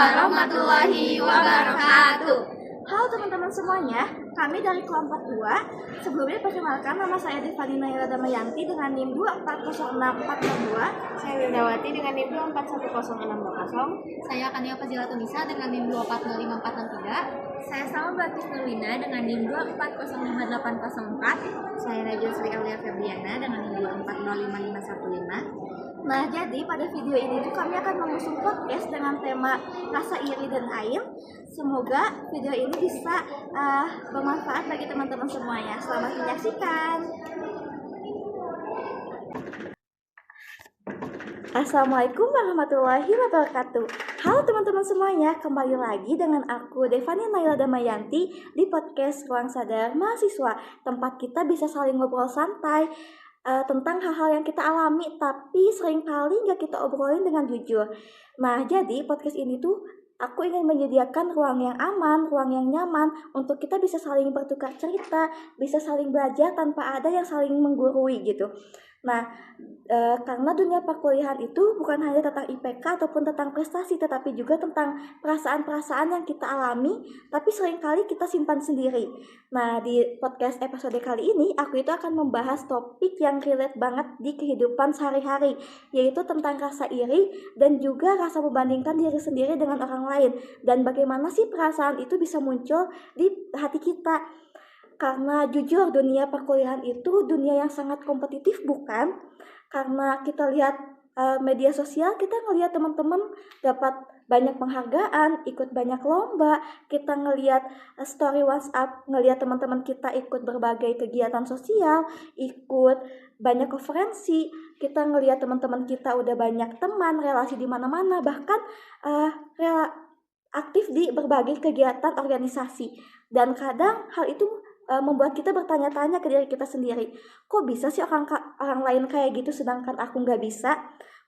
warahmatullahi wabarakatuh. Halo teman-teman semuanya, kami dari kelompok 2. Sebelumnya perkenalkan, nama saya Devani Naila Damayanti dengan NIM 2406402. Saya Wildawati dengan NIM 2410620. Saya Kania Fazilatunisa dengan NIM 2405463. Saya Salma Batis Nurwina dengan NIM 2405804. Saya Najwa Sri Aulia Febriana dengan NIM 2405515. Nah, jadi pada video ini tuh kami akan mengusung podcast dengan tema rasa iri dan air. Semoga video ini bisa bermanfaat bagi teman-teman semuanya. Selamat menyaksikan. Assalamualaikum warahmatullahi wabarakatuh. Halo teman-teman semuanya, kembali lagi dengan aku Devani Naila Damayanti di podcast Ruang Sadar Mahasiswa, tempat kita bisa saling ngobrol santai tentang hal-hal yang kita alami tapi seringkali nggak kita obrolin dengan jujur. Nah, jadi podcast ini tuh aku ingin menyediakan ruang yang aman, ruang yang nyaman untuk kita bisa saling bertukar cerita, bisa saling belajar tanpa ada yang saling menggurui gitu. Nah, karena dunia perkuliahan itu bukan hanya tentang IPK ataupun tentang prestasi, tetapi juga tentang perasaan-perasaan yang kita alami, tapi seringkali kita simpan sendiri. Nah, di podcast episode kali ini, aku itu akan membahas topik yang relate banget di kehidupan sehari-hari, yaitu tentang rasa iri dan juga rasa membandingkan diri sendiri dengan orang lain, dan bagaimana sih perasaan itu bisa muncul di hati kita. Karena jujur dunia perkuliahan itu dunia yang sangat kompetitif, bukan? Karena kita lihat media sosial, kita ngelihat teman-teman dapat banyak penghargaan, ikut banyak lomba, kita ngelihat story WhatsApp, ngelihat teman-teman kita ikut berbagai kegiatan sosial, ikut banyak konferensi, kita ngelihat teman-teman kita udah banyak teman, relasi di mana-mana, bahkan aktif di berbagai kegiatan organisasi. Dan kadang hal itu membuat kita bertanya-tanya ke diri kita sendiri, kok bisa sih orang lain kayak gitu sedangkan aku nggak bisa?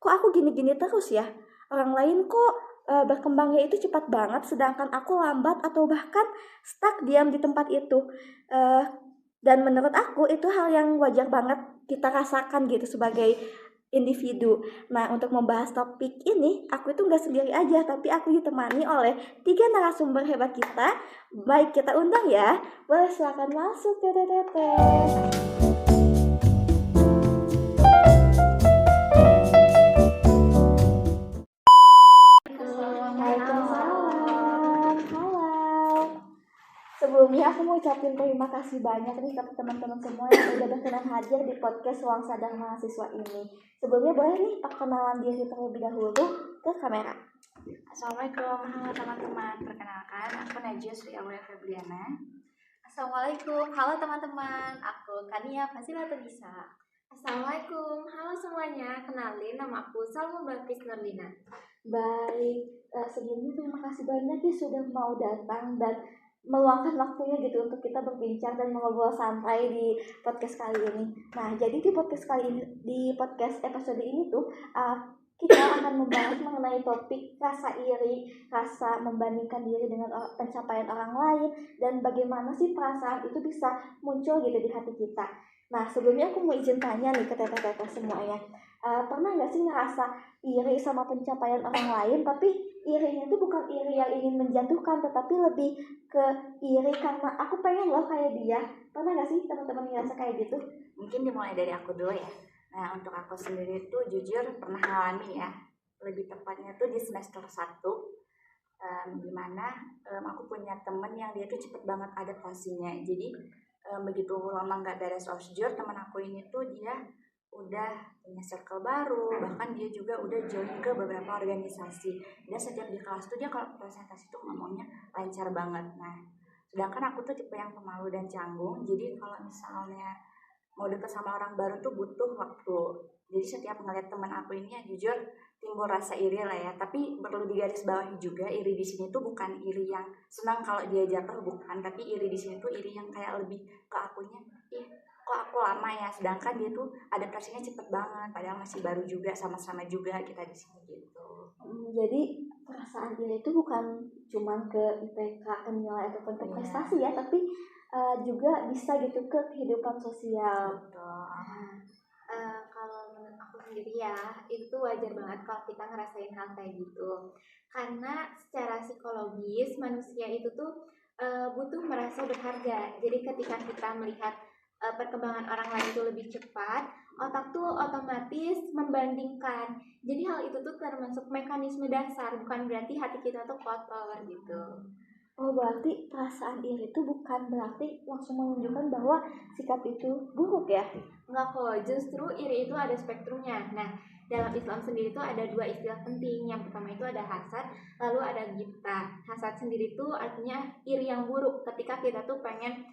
Kok aku gini-gini terus ya? Orang lain kok berkembangnya itu cepat banget sedangkan aku lambat atau bahkan stuck diam di tempat itu. Dan menurut aku itu hal yang wajar banget kita rasakan gitu sebagai individu. Nah, untuk membahas topik ini, aku itu nggak sendiri aja, tapi aku ditemani oleh 3 narasumber hebat kita. Baik, kita undang ya. Boleh silakan masuk, Teteh. Sebelumnya aku mau ucapin terima kasih banyak nih ke teman-teman semua yang udah berkenan hadir di podcast Ruang Sadar Mahasiswa ini. Sebelumnya boleh nih perkenalan diri terlebih dahulu ke kamera. Assalamualaikum, halo teman-teman. Perkenalkan, aku Najwa Sri Aulia Febriana. Assalamualaikum, halo teman-teman. Aku Kania Fazilatunisa. Assalamualaikum, halo semuanya. Kenalin, nama aku Salma Batis Nurwina. Baik, sebelumnya terima kasih banyak ya sudah mau datang dan meluangkan waktunya gitu untuk kita berbincang dan mengobrol santai di podcast kali ini. Nah, jadi di podcast kali ini, di podcast episode ini tuh kita akan membahas mengenai topik rasa iri, rasa membandingkan diri dengan pencapaian orang lain, dan bagaimana sih perasaan itu bisa muncul gitu di hati kita. Nah, sebelumnya aku mau izin tanya nih ke teteh-teteh semuanya. Pernah nggak sih ngerasa iri sama pencapaian orang lain, tapi irinya itu bukan iri yang ingin menjatuhkan, tetapi lebih ke iri karena aku pengen loh kayak dia. Pernah nggak sih teman-teman ngerasa kayak gitu? Mungkin dimulai dari aku dulu ya. Nah, untuk aku sendiri tuh jujur pernah alami ya. Lebih tepatnya tuh di semester 1, dimana aku punya temen yang dia tuh cepet banget adaptasinya. Jadi begitu lama nggak beres osjur, teman aku ini tuh dia udah punya circle baru, bahkan dia juga udah join ke beberapa organisasi. Dan setiap di kelas tuh dia kalau presentasi tuh ngomongnya lancar banget. Nah, sedangkan aku tuh tipe yang pemalu dan canggung. Jadi kalau misalnya mau deket sama orang baru tuh butuh waktu. Jadi setiap ngeliat teman aku ini ya jujur timbul rasa iri lah ya. Tapi perlu digarisbawahi juga, iri di sini tuh bukan iri yang senang kalau dia jatuh, bukan. Tapi iri di sini tuh iri yang kayak lebih ke akunya, kok aku lama ya, sedangkan dia tuh adaptasinya cepet banget, padahal masih baru juga, sama-sama juga kita di sini gitu. Jadi perasaan iri itu bukan cuma ke IPK, ke nilai ataupun ke prestasi ya, tapi juga bisa gitu ke kehidupan sosial. Betul. Kalau menurut aku sendiri sendiri ya, itu wajar banget kalau kita ngerasain hal kayak gitu. Karena secara psikologis manusia itu tuh butuh merasa berharga. Jadi ketika kita melihat perkembangan orang lain itu lebih cepat, otak tuh otomatis membandingkan. Jadi hal itu tuh termasuk mekanisme dasar, bukan berarti hati kita tuh kotor gitu. Oh, berarti perasaan iri itu bukan berarti langsung menunjukkan bahwa sikap itu buruk ya? Enggak kok, justru iri itu ada spektrumnya. Nah, dalam Islam sendiri itu ada dua istilah penting. Yang pertama itu ada hasad, lalu ada ghibtah. Hasad sendiri itu artinya iri yang buruk ketika kita tuh pengen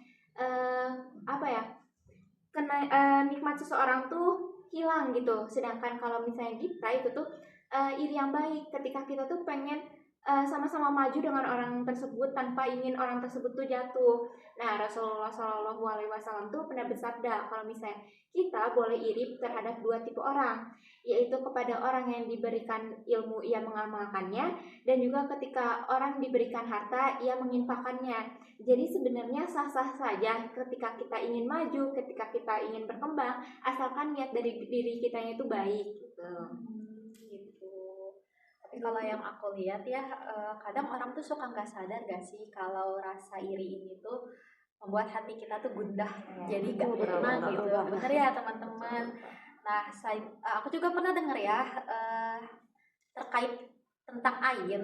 nikmat seseorang tuh hilang gitu. Sedangkan kalau misalnya ghibtah itu tuh iri yang baik ketika kita tuh pengen sama-sama maju dengan orang tersebut tanpa ingin orang tersebut tuh jatuh. Nah, Rasulullah Shallallahu Alaihi Wasallam tuh pernah bersabda kalau misalnya kita boleh iri terhadap dua tipe orang, yaitu kepada orang yang diberikan ilmu ia mengamalkannya, dan juga ketika orang diberikan harta ia menginfakkannya. Jadi sebenarnya sah-sah saja ketika kita ingin maju, ketika kita ingin berkembang, asalkan niat dari diri kita itu baik gitu. Tapi kalau yang aku lihat ya, kadang orang tuh suka nggak sadar gak sih kalau rasa iri ini tuh membuat hati kita tuh gundah, jadi gak tenang gitu. Bener ya teman-teman. Nah, aku juga pernah dengar ya terkait tentang ain.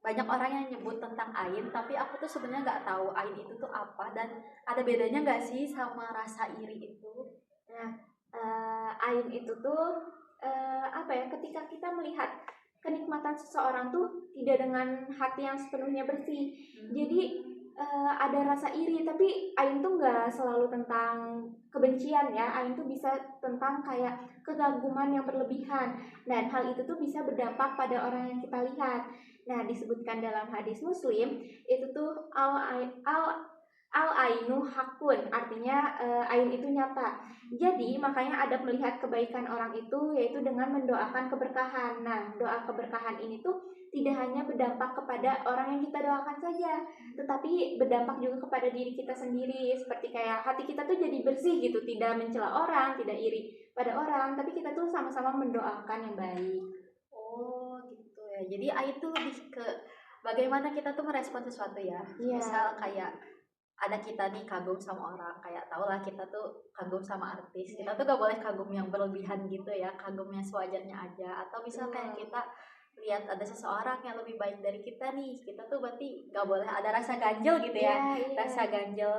Banyak orang yang nyebut tentang ain, tapi aku tuh sebenarnya nggak tahu ain itu tuh apa dan ada bedanya nggak sih sama rasa iri itu? Nah, ain itu tuh ketika kita melihat kenikmatan seseorang tuh tidak dengan hati yang sepenuhnya bersih. Jadi ada rasa iri, tapi ain tuh nggak selalu tentang kebencian ya. Ain tuh bisa tentang kayak kekaguman yang berlebihan, dan hal itu tuh bisa berdampak pada orang yang kita lihat. Nah, disebutkan dalam hadis Muslim itu tuh al ainu hakun, artinya ain itu nyata. Jadi makanya ada melihat kebaikan orang itu yaitu dengan mendoakan keberkahan. Nah, doa keberkahan ini tuh tidak hanya berdampak kepada orang yang kita doakan saja, tetapi berdampak juga kepada diri kita sendiri. Seperti kayak hati kita tuh jadi bersih gitu, tidak mencela orang, tidak iri pada orang, tapi kita tuh sama-sama mendoakan yang baik. Oh gitu ya. Jadi ain tuh lebih ke bagaimana kita tuh merespon sesuatu ya. Iya. Misal kayak ada kita nih kagum sama orang, kayak tau lah kita tuh kagum sama artis, kita tuh gak boleh kagum yang berlebihan gitu ya, kagumnya sewajarnya aja. Atau misal kayak kita lihat ada seseorang yang lebih baik dari kita nih, kita tuh berarti gak boleh ada rasa ganjel gitu ya. Iya. Rasa ganjel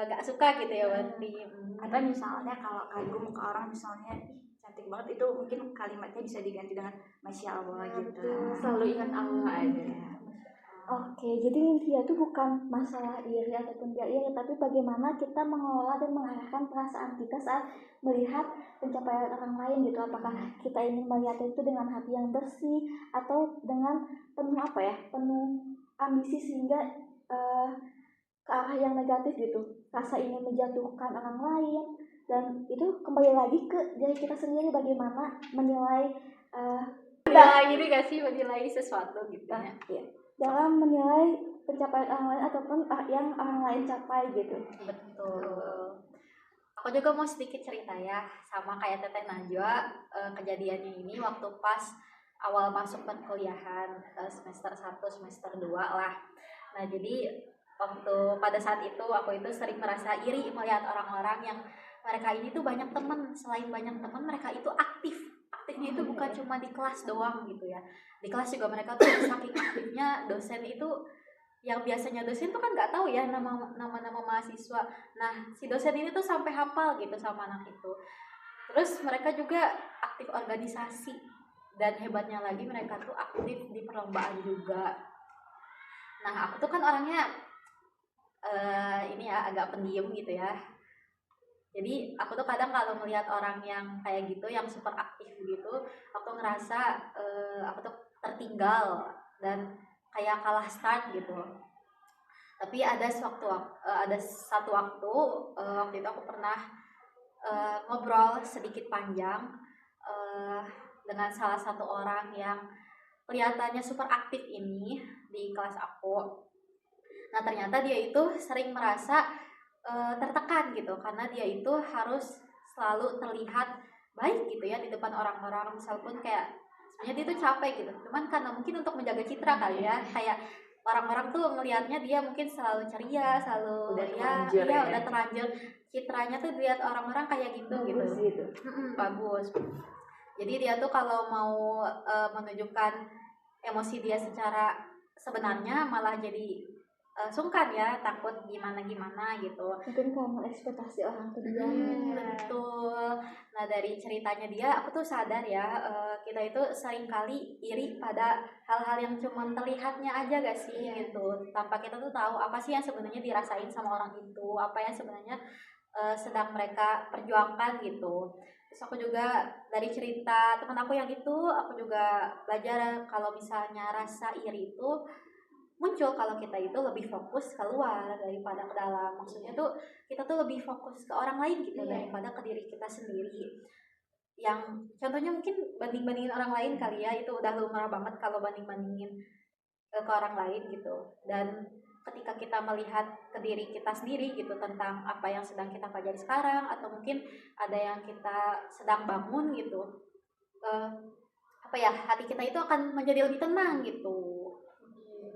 gak suka gitu ya berarti. Atau misalnya kalau kagum ke orang misalnya cantik banget, itu mungkin kalimatnya bisa diganti dengan Masya Allah gitu. Betul, selalu ingat Allah aja. Oke, jadi intinya itu bukan masalah iri ataupun tidak iri, tapi bagaimana kita mengelola dan mengarahkan perasaan kita saat melihat pencapaian orang lain gitu. Apakah kita ingin melihat itu dengan hati yang bersih atau dengan penuh penuh ambisi sehingga ke arah yang negatif gitu. Rasa ingin menjatuhkan orang lain, dan itu kembali lagi ke diri kita sendiri bagaimana menilai Ini gak sih menilai sesuatu gitu ya. Iya, dalam menilai pencapaian orang lain ataupun yang orang lain capai gitu. Betul. Aku juga mau sedikit cerita ya, sama kayak Teteh Najwa. Kejadiannya ini waktu pas awal masuk perkuliahan, semester 1, semester 2 lah. Nah, jadi waktu pada saat itu aku itu sering merasa iri melihat orang-orang yang mereka ini tuh banyak teman. Selain banyak teman, mereka itu aktifnya itu bukan cuma di kelas doang gitu ya. Di kelas juga mereka tuh saking aktifnya, dosen itu yang biasanya dosen tuh kan nggak tahu ya nama mahasiswa. Nah, si dosen ini tuh sampai hafal gitu sama anak itu. Terus mereka juga aktif organisasi, dan hebatnya lagi mereka tuh aktif di perlombaan juga. Nah, aku tuh kan orangnya agak pendiam gitu ya. Jadi aku tuh kadang kalau melihat orang yang kayak gitu, yang super aktif gitu, aku ngerasa aku tuh tertinggal dan kayak kalah start gitu. Tapi ada satu waktu itu aku pernah ngobrol sedikit panjang dengan salah satu orang yang kelihatannya super aktif ini di kelas aku. Nah, ternyata dia itu sering merasa tertekan gitu, karena dia itu harus selalu terlihat baik gitu ya di depan orang-orang, misalpun kayak sebenarnya dia tuh capek gitu, cuman karena mungkin untuk menjaga citra kali ya, kayak orang-orang tuh melihatnya dia mungkin selalu ceria, selalu Udah ya terlanjur iya ya. udah terlanjur, citranya tuh dilihat orang-orang kayak gitu Bagus gitu. bagus. Jadi dia tuh kalau mau menunjukkan emosi dia secara sebenarnya malah jadi sungkan ya, takut gimana gitu. Mungkin karena ekspektasi orang ke dia. Betul. Nah dari ceritanya dia aku tuh sadar ya, kita itu seringkali iri pada hal-hal yang cuma terlihatnya aja gak sih gitu, tanpa kita tuh tahu apa sih yang sebenarnya dirasain sama orang itu, apa yang sebenarnya sedang mereka perjuangkan gitu. Terus aku juga dari cerita teman aku yang itu, aku juga belajar kalau misalnya rasa iri itu muncul kalau kita itu lebih fokus keluar daripada ke dalam. Maksudnya tuh kita tuh lebih fokus ke orang lain gitu daripada ke diri kita sendiri. Yang contohnya mungkin banding-bandingin orang lain kali ya, itu udah lumrah banget kalau banding-bandingin ke orang lain gitu. Dan ketika kita melihat ke diri kita sendiri gitu tentang apa yang sedang kita pelajari sekarang, atau mungkin ada yang kita sedang bangun gitu, apa ya, hati kita itu akan menjadi lebih tenang gitu.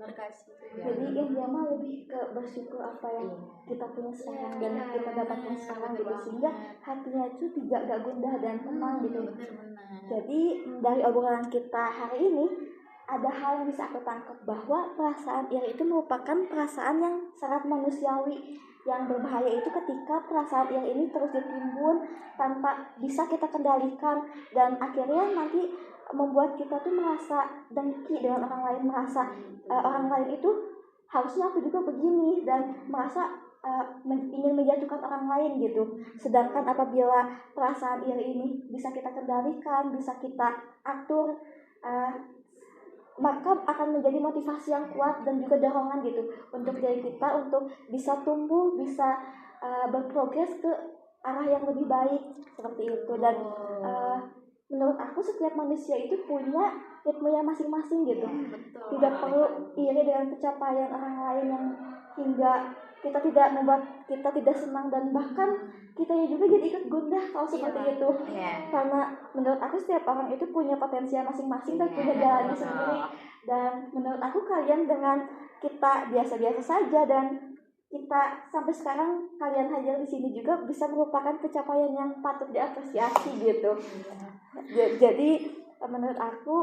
Benar gak sih? Jadi intinya mah lebih ke bersyukur apa yang kita punya sekarang dan kita dapatkan sekarang gitu, sehingga hatinya itu gak gundah dan tenang gitu. Benar-benar. Jadi dari obrolan kita hari ini ada hal yang bisa aku tangkap, bahwa perasaan iri itu merupakan perasaan yang sangat manusiawi. Yang berbahaya itu ketika perasaan iri ini terus ditimbun tanpa bisa kita kendalikan, dan akhirnya nanti membuat kita tuh merasa dengki dengan orang lain, merasa orang lain itu harusnya aku juga begini, dan merasa ingin menjatuhkan orang lain gitu. Sedangkan apabila perasaan iri ini bisa kita kendalikan, bisa kita atur, maka akan menjadi motivasi yang kuat dan juga dorongan gitu untuk diri kita untuk bisa tumbuh, bisa berprogres ke arah yang lebih baik seperti itu. Dan menurut aku setiap manusia itu punya ritmenya masing-masing gitu. Tidak perlu iri dengan pencapaian orang lain yang hingga kita tidak membuat kita tidak senang, dan bahkan kita juga jadi ikut gundah kalau seperti itu. Karena menurut aku setiap orang itu punya potensi masing-masing dan punya jalannya sendiri. Dan menurut aku kalian dengan kita biasa-biasa saja dan kita sampai sekarang kalian hadir di sini juga bisa merupakan pencapaian yang patut diapresiasi gitu. Jadi menurut aku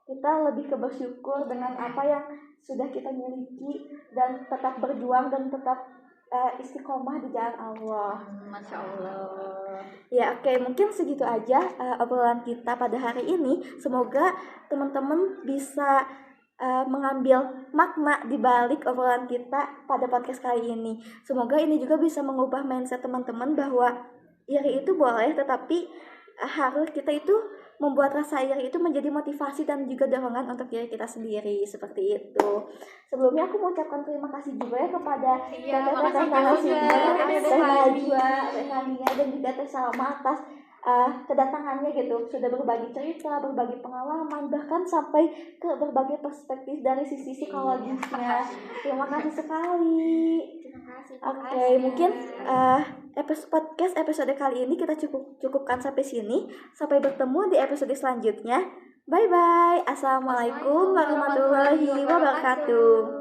kita lebih ke bersyukur dengan apa yang sudah kita miliki, dan tetap berjuang dan tetap istiqomah di jalan Allah. Masya Allah. Ya oke, mungkin segitu aja obrolan kita pada hari ini. Semoga teman-teman bisa mengambil makna di balik obrolan kita pada podcast kali ini. Semoga ini juga bisa mengubah mindset teman-teman bahwa iri itu boleh, tetapi harus kita itu membuat rasa iri itu menjadi motivasi dan juga dorongan untuk diri kita sendiri, seperti itu. Sebelumnya aku mengucapkan terima kasih juga ya kepada Teh narasumber, Teh Najwa, Teh Nania, dan juga Teh Salma atas kedatangannya gitu, sudah berbagi cerita, berbagi pengalaman, bahkan sampai ke berbagai perspektif dari sisi psikologisnya. Terima kasih sekali. Oke, mungkin podcast episode kali ini kita cukupkan sampai sini. Sampai bertemu di episode selanjutnya. Bye bye. Assalamualaikum warahmatullahi wabarakatuh.